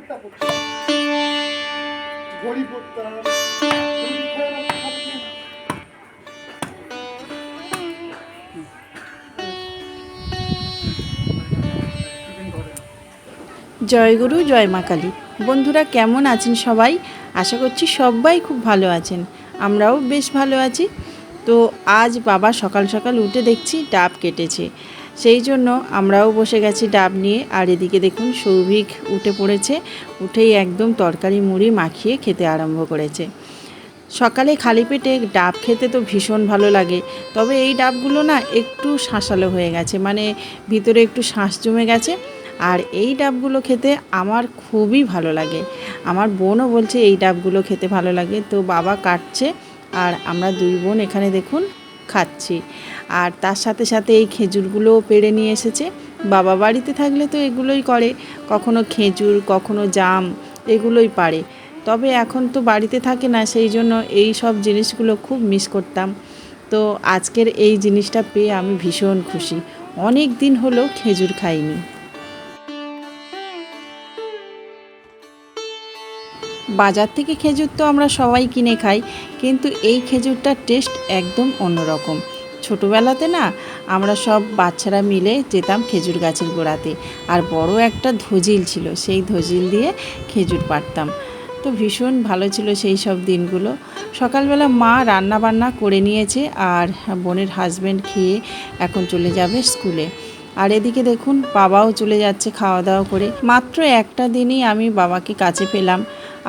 জয়গুরু জয় মা কালী। বন্ধুরা কেমন আছেন সবাই? আশা করছি সবাই খুব ভালো আছেন, আমরাও বেশ ভালো আছি। তো আজ বাবা সকাল সকাল উঠে দেখছি ডাব কেটেছে, সেই জন্য আমরাও বসে গেছি ডাব নিয়ে। আর এদিকে দেখুন সৌভিক উঠে পড়েছে, উঠেই একদম তরকারি মুড়ি মাখিয়ে খেতে আরম্ভ করেছে। সকালে খালি পেটে ডাব খেতে তো ভীষণ ভালো লাগে, তবে এই ডাবগুলো না একটু শাঁসালো হয়ে গেছে, মানে ভিতরে একটু শাঁস জমে গেছে। আর এই ডাবগুলো খেতে আমার খুবই ভালো লাগে, আমার বোনও বলছে এই ডাবগুলো খেতে ভালো লাগে। তো বাবা কাটছে আর আমরা দুই বোন এখানে দেখুন খাচ্ছি। আর তার সাথে সাথে এই খেজুরগুলোও পেড়ে নিয়ে এসেছে। বাবা বাড়িতে থাকলে তো এগুলোই করে, কখনো খেজুর কখনো জাম এগুলোই পারে। তবে এখন তো বাড়িতে থাকে না, সেই জন্য এই সব জিনিসগুলো খুব মিস করতাম। তো আজকের এই জিনিসটা পেয়ে আমি ভীষণ খুশি, অনেক দিন হলো খেজুর খাইনি। বাজার থেকে খেজুর তো আমরা সবাই কিনে খাই, কিন্তু এই খেজুরটার টেস্ট একদম অন্যরকম। ছোটোবেলাতে না আমরা সব বাচ্চারা মিলে যেতাম খেজুর গাছের গোড়াতে, আর বড় একটা ধজিল ছিল, সেই ধজিল দিয়ে খেজুর পাড়তাম। তো ভীষণ ভালো ছিল সেই সব দিনগুলো। সকালবেলা মা রান্না বান্না করে নিয়েছে, আর বোনের হাজব্যান্ড খেয়ে এখন চলে যাবে স্কুলে। আর এদিকে দেখুন বাবাও চলে যাচ্ছে খাওয়া দাওয়া করে। মাত্র একটা দিনই আমি বাবাকে কাছে পেলাম,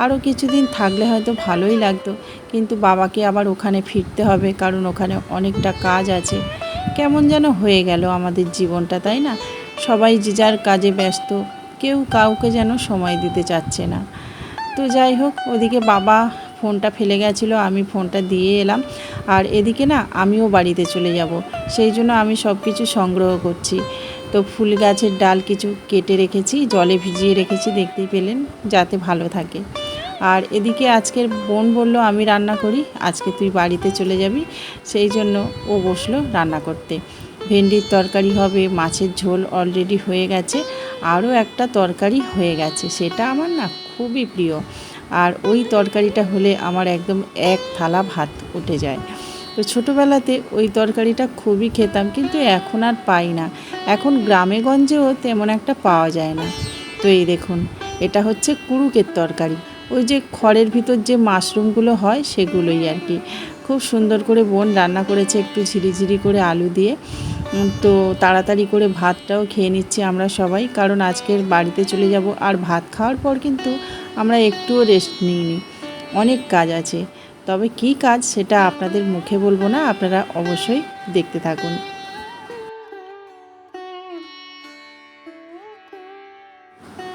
আরও কিছুদিন থাকলে হয়তো ভালোই লাগতো, কিন্তু বাবাকে আবার ওখানে ফিরতে হবে, কারণ ওখানে অনেকটা কাজ আছে। কেমন যেন হয়ে গেল আমাদের জীবনটা, তাই না? সবাই যে যার কাজে ব্যস্ত, কেউ কাউকে যেন সময় দিতে চাচ্ছে না। তো যাই হোক, ওদিকে বাবা ফোনটা ফেলে গেছিলো, আমি ফোনটা দিয়ে এলাম। আর এদিকে না আমিও বাড়িতে চলে যাব, সেই জন্য আমি সব কিছু সংগ্রহ করছি। তো ফুল গাছের ডাল কিছু কেটে রেখেছি, জলে ভিজিয়ে রেখেছি, দেখতেই পেলেন, যাতে ভালো থাকে। আর এদিকে আজকের বোন বলল আমি রান্না করি, আজকে তুই বাড়িতে চলে যাবি, সেই জন্য ও বসলো রান্না করতে। ভেন্ডির তরকারি হবে, মাছের ঝোল অলরেডি হয়ে গেছে, আরও একটা তরকারি হয়ে গেছে, সেটা আমার না খুবই প্রিয়। আর ওই তরকারিটা হলে আমার একদম এক থালা ভাত উঠে যায়। তো ছোটোবেলাতে ওই তরকারিটা খুবই খেতাম, কিন্তু এখন আর পাই না, এখন গ্রামে গঞ্জেও তেমন একটা পাওয়া যায় না। তো এই দেখুন, এটা হচ্ছে কুড়ুকের তরকারি, ওই যে খড়ের ভিতর যে মাশরুমগুলো হয় সেগুলোই আর কি। খুব সুন্দর করে বোন রান্না করেছে, একটু ঝিরিঝিরি করে আলু দিয়ে। তো তাড়াতাড়ি করে ভাতটাও খেয়ে নিচ্ছি আমরা সবাই, কারণ আজকের বাড়িতে চলে যাব। আর ভাত খাওয়ার পর কিন্তু আমরা একটুও রেস্ট নিইনি, অনেক কাজ আছে। তবে কী কাজ সেটা আপনাদের মুখে বলবো না, আপনারা অবশ্যই দেখতে থাকুন।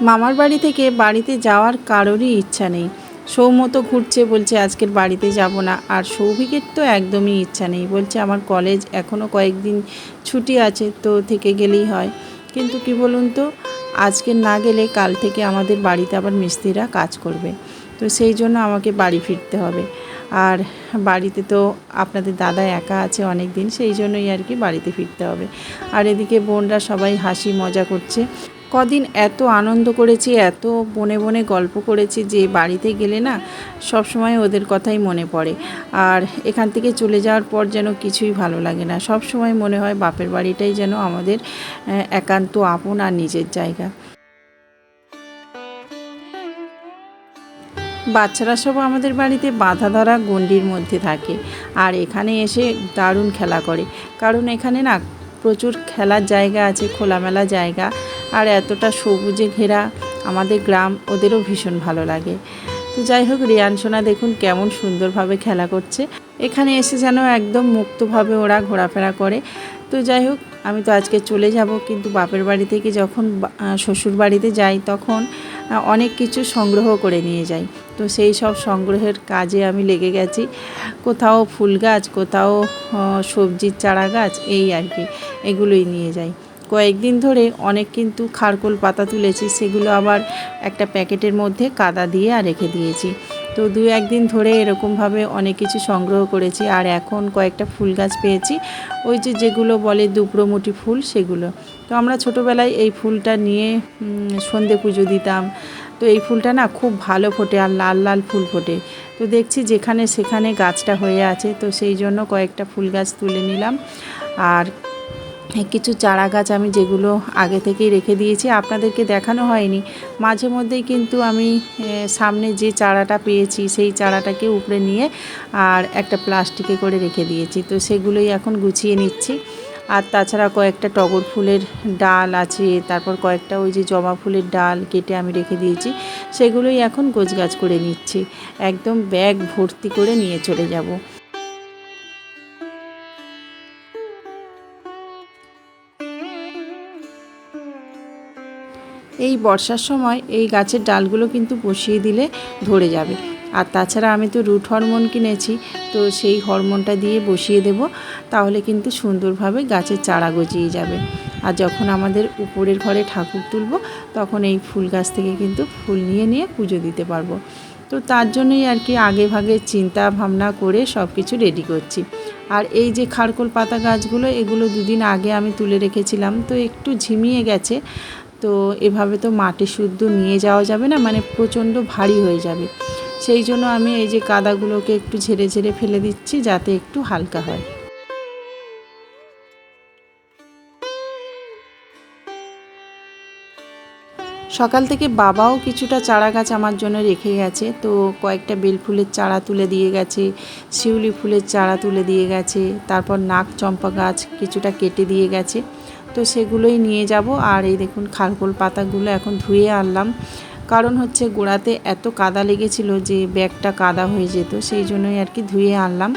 মামার বাড়ি থেকে বাড়িতে যাওয়ার কারোরই ইচ্ছা নেই। সৌমতো ঘুরছে, বলছে আজকের বাড়িতে যাব না। আর সৌভিকের তো একদমই ইচ্ছা নেই, বলছে আমার কলেজ এখনও কয়েকদিন ছুটি আছে, তো থেকে গেলেই হয়। কিন্তু কি বলুন তো, আজকে না গেলে কাল থেকে আমাদের বাড়িতে আবার মিস্ত্রিরা কাজ করবে, তো সেই জন্য আমাকে বাড়ি ফিরতে হবে। আর বাড়িতে তো আপনাদের দাদা একা আছে অনেক দিন, সেই জন্যই আর কি বাড়িতে ফিরতে হবে। আর এদিকে বোনরা সবাই হাসি মজা করছে। কদিন এত আনন্দ করেছি, এত বনে বনে গল্প করেছি, যে বাড়িতে গেলে না সব সময় ওদের কথাই মনে পড়ে। আর এখান থেকে চলে যাওয়ার পর যেন কিছুই ভালো লাগে না, সব সময় মনে হয় বাপের বাড়িটাই যেন আমাদের একান্ত আপন আর নিজের জায়গা। বাচ্চারা সব আমাদের বাড়িতে বাঁধা ধরা গণ্ডির মধ্যে থাকে, আর এখানে এসে দারুণ খেলা করে, কারণ এখানে না প্রচুর খেলার জায়গা আছে, খোলামেলা জায়গা। আর এতটা সবুজে ঘেরা আমাদের গ্রাম, ওদেরও ভীষণ ভালো লাগে। তো যাই হোক, রিয়ান সোনা দেখুন কেমন সুন্দরভাবে খেলা করছে, এখানে এসে যেন একদম মুক্তভাবে ওরা ঘোরাফেরা করে। তো যাই হোক, আমি তো আজকে চলে যাব, কিন্তু বাপের বাড়ি থেকে যখন শ্বশুর বাড়িতে যাই তখন অনেক কিছু সংগ্রহ করে নিয়ে যাই। তো সেই সব সংগ্রহের কাজে আমি লেগে গেছি, কোথাও ফুল গাছ, কোথাও সবজির চারা গাছ, এই আর কি, এগুলোই নিয়ে যাই। কয়েকদিন ধরে অনেক কিন্তু খারকোল পাতা তুলেছি, সেগুলো আবার একটা প্যাকেটের মধ্যে কাদা দিয়ে আর রেখে দিয়েছি। তো দু একদিন ধরে এরকমভাবে অনেক কিছু সংগ্রহ করেছি। আর এখন কয়েকটা ফুল গাছ পেয়েছি, ওই যে যেগুলো বলে দুব্রমুটি ফুল, সেগুলো। তো আমরা ছোটোবেলায় এই ফুলটা নিয়ে সন্ধে পুজো দিতাম, তো এই ফুলটা না খুব ভালো ফোটে আর লাল লাল ফুল ফোটে। তো দেখছি যেখানে সেখানে গাছটা হয়ে আছে, তো সেই জন্য কয়েকটা ফুল গাছ তুলে নিলাম। আর কিছু চারা গাছ আমি যেগুলো আগে থেকেই রেখে দিয়েছি, আপনাদেরকে দেখানো হয়নি, মাঝে মধ্যেই কিন্তু আমি সামনে যে চারাটা পেয়েছি সেই চারাটাকে উপরে নিয়ে আর একটা প্লাস্টিকে করে রেখে দিয়েছি। তো সেগুলোই এখন গুছিয়ে নিচ্ছি। আর তাছাড়া কয়েকটা টগর ফুলের ডাল আছে, তারপর কয়েকটা ওই যে জবা ফুলের ডাল কেটে আমি রেখে দিয়েছি, সেগুলোই এখন গোছগাছ করে নিচ্ছি। একদম ব্যাগ ভর্তি করে নিয়ে চলে যাব। এই বর্ষার সময় এই গাছের ডালগুলো কিন্তু বসিয়ে দিলে ধরে যাবে। আর তাছাড়া আমি তো রুট হরমোন কিনেছি, তো সেই হরমোনটা দিয়ে বসিয়ে দেব, তাহলে কিন্তু সুন্দরভাবে গাছের চারা গজিয়ে যাবে। আর যখন আমাদের উপরের ঘরে ঠাকুর তুলব, তখন এই ফুল গাছ থেকে কিন্তু ফুল নিয়ে নিয়ে পুজো দিতে পারবো। তো তার জন্যই আর কি আগে ভাগে চিন্তা ভাবনা করে সব কিছু রেডি করছি। আর এই যে খারকোল পাতা গাছগুলো, এগুলো দুদিন আগে আমি তুলে রেখেছিলাম, তো একটু ঝিমিয়ে গেছে। তো এভাবে তো মাটি শুদ্ধ নিয়ে যাওয়া যাবে না, মানে প্রচণ্ড ভারী হয়ে যাবে। সেই জন্য আমি এই যে কাদাগুলোকে একটু ঝেড়ে ঝেড়ে ফেলে দিচ্ছি, যাতে একটু হালকা হয়। সকাল থেকে বাবাও কিছুটা চারা গাছ আমার জন্য রেখে গেছে। তো কয়েকটা বেল ফুলের চারা তুলে দিয়ে গেছে, শিউলি ফুলের চারা তুলে দিয়ে গেছে, তারপর নাক চম্পা গাছ কিছুটা কেটে দিয়ে গেছে। তো সেগুলোই নিয়ে যাব। আর এই দেখুন খারকোল পাতাগুলো এখন ধুয়ে আনলাম, কারণ হচ্ছে গোড়াতে এত কাদা লেগেছিল যে ব্যাগটা কাদা হয়ে যেত, সেই জন্যই আর কি ধুয়ে আনলাম।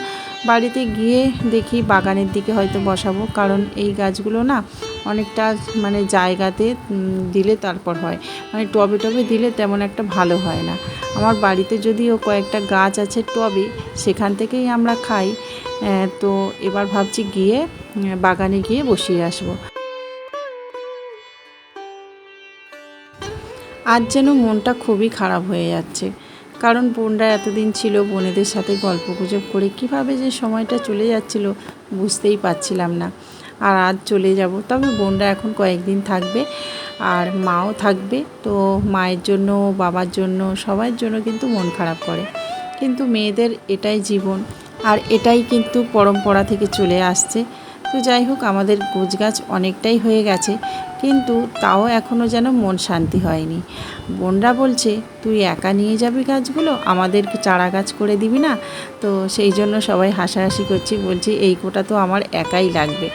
বাড়িতে গিয়ে দেখি বাগানের দিকে হয়তো বসাবো, কারণ এই গাছগুলো না অনেকটা মানে জায়গাতে দিলে তারপর হয়, মানে টবে টবে দিলে তেমন একটা ভালো হয় না। আমার বাড়িতে যদিও কয়েকটা গাছ আছে টবে, সেখান থেকেই আমরা খাই। তো এবার ভাবছি গিয়ে বাগানে গিয়ে বসিয়ে আসবো। আজ যেন মনটা খুবই খারাপ হয়ে যাচ্ছে, কারণ বোনরা এতদিন ছিল, বোনেদের সাথে গল্পগুজব করে কীভাবে যে সময়টা চলে যাচ্ছিল বুঝতেই পারছিলাম না। আর আজ চলে যাব, তবে বোনরা এখন কয়েকদিন থাকবে আর মাও থাকবে। তো মায়ের জন্য, বাবার জন্য, সবার জন্য কিন্তু মন খারাপ করে, কিন্তু মেয়েদের এটাই জীবন, আর এটাই কিন্তু পরম্পরা থেকে চলে আসছে। তো যাই হোক, আমাদের গোছগাছ অনেকটাই হয়ে গেছে, কিন্তু তাও এখনও যেন মন শান্তি হয়নি। বোনরা বলছে তুই একা নিয়ে যাবি গাছগুলো, আমাদেরকে চারা গাছ করে দিবি না? তো সেই জন্য সবাই হাসাহাসি করছি, বলছি এই কোটা তো আমার একাই লাগবে।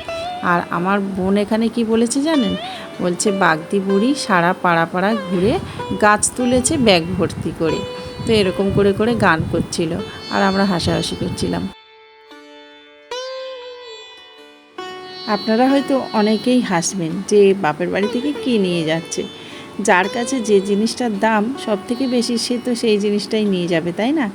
আর আমার বোন এখানে কি বলেছে জানেন? বলছে বাগদি বুড়ি সারা পাড়া পাড়া ঘুরে গাছ তুলেছে ব্যাগ ভর্তি করে। তো এরকম করে করে গান করছিল, আর আমরা হাসাহাসি করছিলাম। আপনারা হয়তো অনেকেই হাসবেন যে বাপের বাড়ি থেকে কী নিয়ে যাচ্ছে। যার কাছে যে জিনিসটার দাম সব থেকে বেশি, সে তো সেই জিনিসটাই নিয়ে যাবে, তাই না?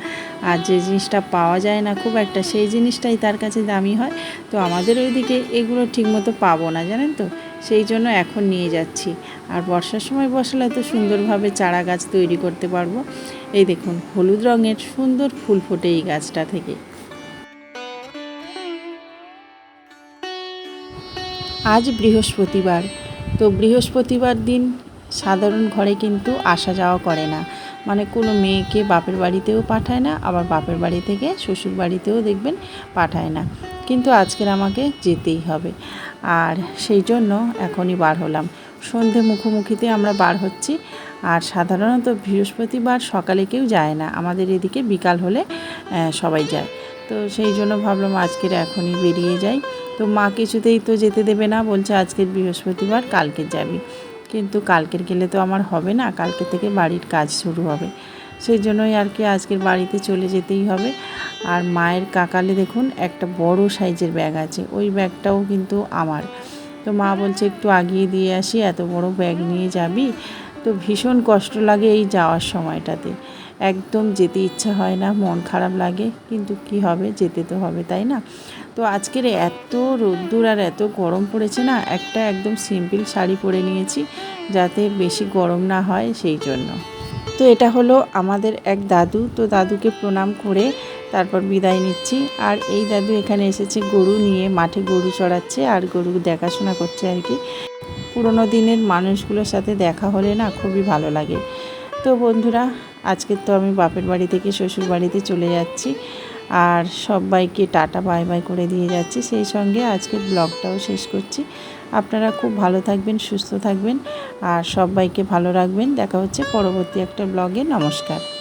আর যে জিনিসটা পাওয়া যায় না খুব একটা, সেই জিনিসটাই তার কাছে দামি হয়। তো আমাদের ওইদিকে এগুলো ঠিকমতো পাবো না, জানেন তো, সেই জন্য এখন নিয়ে যাচ্ছি। আর বর্ষার সময় বসালে তো সুন্দরভাবে চারা গাছ তৈরি করতে পারবো। এই দেখুন হলুদ রঙের সুন্দর ফুল ফোটে এই গাছটা থেকে। আজ বৃহস্পতিবার, তো বৃহস্পতিবার দিন সাধারণ ঘরে কিন্তু আসা যাওয়া করে না, মানে কোনো মেয়েকে বাপের বাড়িতেও পাঠায় না, আবার বাপের বাড়ি থেকে শ্বশুর বাড়িতেও দেখবেন পাঠায় না, কিন্তু আজকের আমাকে যেতেই হবে। আর সেই জন্য এখনই বার হলাম, সন্ধে মুখোমুখিতে আমরা বার হচ্ছি। আর সাধারণত বৃহস্পতিবার সকালে কেউ যায় না, আমাদের এদিকে বিকাল হলে সবাই যায়। তো সেই জন্য ভাবলাম আজকের এখনই বেরিয়ে যাই। তো মা কিছুতেই তো যেতে দেবে না, বলছে আজকের বৃহস্পতিবার কালকে যাবি, কিন্তু কালকের গেলে তো আমার হবে না, কালকে থেকে বাড়ির কাজ শুরু হবে। সেই জন্যই আর কি আজকের বাড়িতে চলে যেতেই হবে। আর মায়ের কাকালে দেখুন একটা বড় সাইজের ব্যাগ আছে, ওই ব্যাগটাও কিন্তু আমার। তো মা বলছে একটু আগিয়ে দিয়ে আসি, এত বড় ব্যাগ নিয়ে যাবি? তো ভীষণ কষ্ট লাগে এই যাওয়ার সময়টাতে, একদম যেতে ইচ্ছা হয় না, মন খারাপ লাগে, কিন্তু কি হবে, যেতে তো হবে, তাই না? তো আজকের এত রোদ্দুর আর এত গরম পড়েছে না, একটা একদম সিম্পল শাড়ি পরে নিয়েছি যাতে বেশি গরম না হয়, সেই জন্য। তো এটা হলো আমাদের এক দাদু, তো দাদুকে প্রণাম করে তারপর বিদায় নিচ্ছি। আর এই দাদু এখানে এসেছে গরু নিয়ে, মাঠে গরু চড়াচ্ছে আর গরু দেখাশোনা করছে আর কি। পুরোনো দিনের মানুষগুলোর সাথে দেখা হলে না খুবই ভালো লাগে। তো বন্ধুরা, আজকে তো আমি বাপের বাড়ি থেকে শ্বশুর বাড়িতে চলে যাচ্ছি, আর সবাইকে টাটা বাই বাই করে দিয়ে যাচ্ছি। সেই সঙ্গে আজকের ব্লগটাও শেষ করছি। আপনারা খুব ভালো থাকবেন, সুস্থ থাকবেন, আর সবাইকে ভালো রাখবেন। দেখা হচ্ছে পরবর্তী একটা ব্লগে। নমস্কার।